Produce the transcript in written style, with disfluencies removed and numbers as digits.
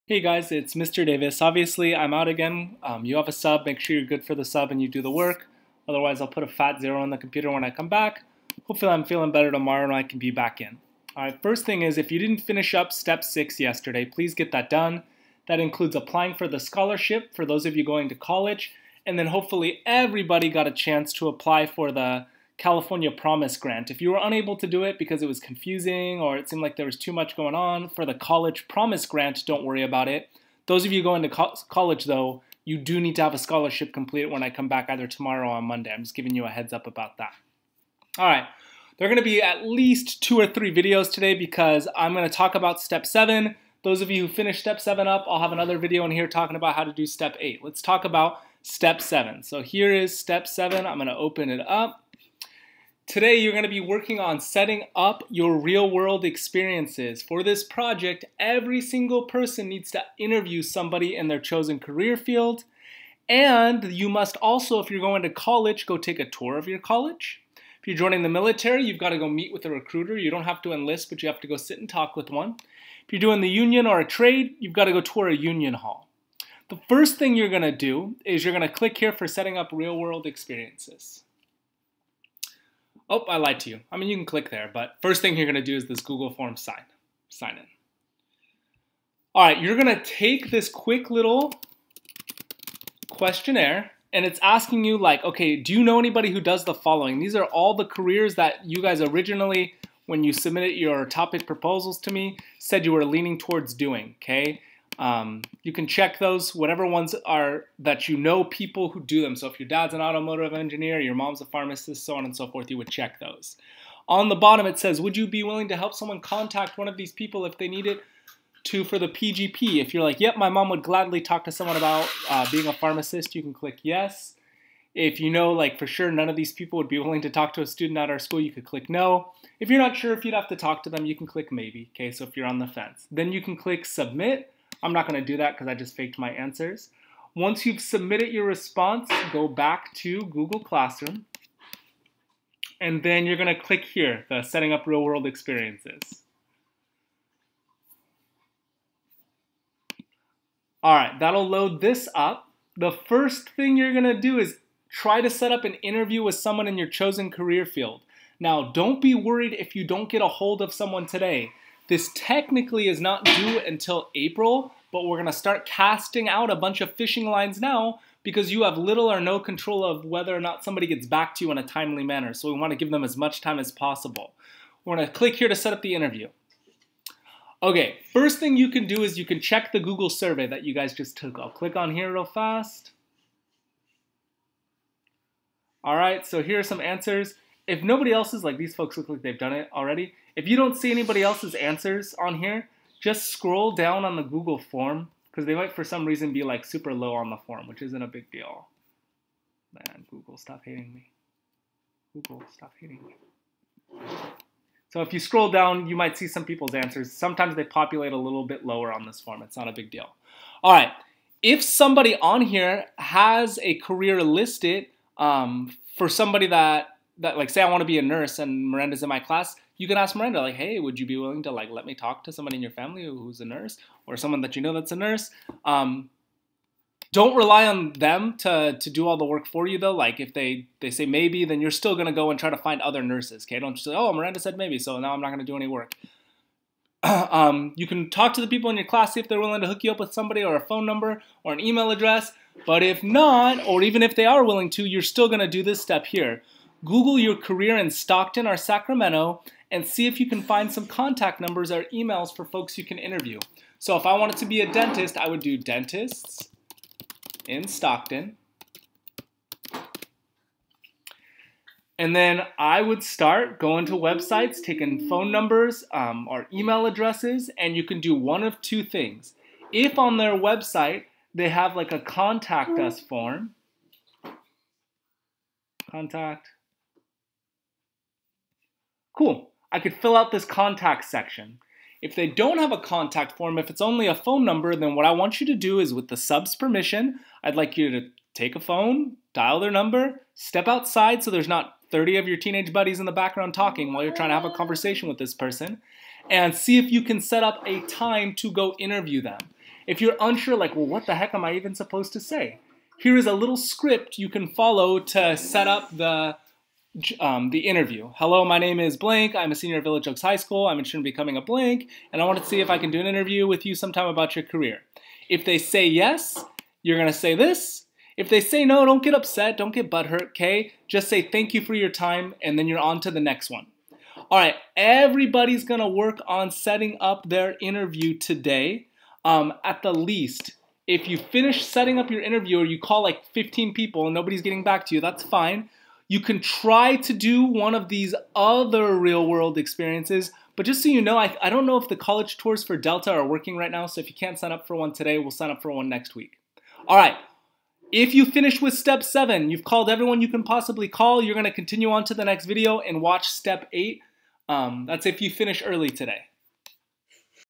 Hey guys, it's Mr. Davis. Obviously, I'm out again. You have a sub, make sure you're good for the sub and you do the work. Otherwise, I'll put a fat zero on the computer when I come back. Hopefully, I'm feeling better tomorrow and I can be back in. Alright, first thing is if you didn't finish up step 6 yesterday, please get that done. That includes applying for the scholarship for those of you going to college, and then hopefully everybody got a chance to apply for the California Promise Grant. If you were unable to do it because it was confusing or it seemed like there was too much going on for the College Promise Grant, don't worry about it. Those of you going to college though, you do need to have a scholarship completed when I come back either tomorrow or on Monday. I'm just giving you a heads up about that. Alright, there are going to be at least 2 or 3 videos today because I'm going to talk about step 7. Those of you who finished step 7 up, I'll have another video in here talking about how to do step 8. Let's talk about step 7. So here is step 7. I'm going to open it up. Today you're going to be working on setting up your real-world experiences. For this project, every single person needs to interview somebody in their chosen career field, and you must also, if you're going to college, go take a tour of your college. If you're joining the military, you've got to go meet with a recruiter. You don't have to enlist, but you have to go sit and talk with one. If you're doing the union or a trade, you've got to go tour a union hall. The first thing you're going to do is you're going to click here for setting up real-world experiences. Oh, I lied to you. I mean, you can click there, but first thing you're going to do is this Google Forms sign in. All right, you're going to take this quick little questionnaire, and it's asking you like, okay, do you know anybody who does the following? These are all the careers that you guys originally, when you submitted your topic proposals to me, said you were leaning towards doing, okay? You can check those, whatever ones are that you know people who do them. So if your dad's an automotive engineer, your mom's a pharmacist, so on and so forth, you would check those. On the bottom it says, would you be willing to help someone contact one of these people if they need it to for the PGP? If you're like, yep, my mom would gladly talk to someone about being a pharmacist, you can click yes. If you know, like for sure none of these people would be willing to talk to a student at our school, you could click no. If you're not sure if you'd have to talk to them, you can click maybe, okay, so if you're on the fence. Then you can click submit. I'm not going to do that because I just faked my answers. Once you've submitted your response, go back to Google Classroom. And then you're going to click here, the setting up real world experiences. All right, that'll load this up. The first thing you're going to do is try to set up an interview with someone in your chosen career field. Now, don't be worried if you don't get a hold of someone today. This technically is not due until April, but we're going to start casting out a bunch of fishing lines now because you have little or no control of whether or not somebody gets back to you in a timely manner. So we want to give them as much time as possible. We're going to click here to set up the interview. Okay, first thing you can do is you can check the Google survey that you guys just took. I'll click on here real fast. All right, so here are some answers. If nobody else is, like these folks look like they've done it already. If you don't see anybody else's answers on here, just scroll down on the Google form because they might for some reason be like super low on the form, which isn't a big deal. Man, Google, stop hating me. Google, stop hating me. So if you scroll down, you might see some people's answers. Sometimes they populate a little bit lower on this form. It's not a big deal. All right, if somebody on here has a career listed for somebody that like say I want to be a nurse and Miranda's in my class, you can ask Miranda like, hey, would you be willing to like let me talk to somebody in your family who's a nurse or someone that you know that's a nurse? Don't rely on them to do all the work for you though. Like if they say maybe, then you're still going to go and try to find other nurses, okay? Don't just say, oh, Miranda said maybe, so now I'm not going to do any work. You can talk to the people in your class, see if they're willing to hook you up with somebody or a phone number or an email address. But if not, or even if they are willing to, you're still going to do this step here. Google your career in Stockton or Sacramento and see if you can find some contact numbers or emails for folks you can interview. So if I wanted to be a dentist, I would do dentists in Stockton. And then I would start going to websites, taking phone numbers or email addresses, and you can do one of 2 things. If on their website they have like a contact us form, contact, cool, I could fill out this contact section. If they don't have a contact form, if it's only a phone number, then what I want you to do is with the sub's permission, I'd like you to take a phone, dial their number, step outside so there's not 30 of your teenage buddies in the background talking while you're trying to have a conversation with this person, and see if you can set up a time to go interview them. If you're unsure, like, well, what the heck am I even supposed to say? Here is a little script you can follow to set up the interview. Hello, my name is blank. I'm a senior at Village Oaks High School. I'm interested in becoming a blank, and I want to see if I can do an interview with you sometime about your career. If they say yes, you're going to say this. If they say no, don't get upset. Don't get butthurt, okay? Just say thank you for your time, and then you're on to the next one. All right, everybody's going to work on setting up their interview today. At the least, if you finish setting up your interview or you call like 15 people and nobody's getting back to you, that's fine. You can try to do one of these other real-world experiences, but just so you know, I don't know if the college tours for Delta are working right now, so if you can't sign up for one today, we'll sign up for one next week. All right, if you finish with step 7, you've called everyone you can possibly call, you're going to continue on to the next video and watch step 8. That's if you finish early today.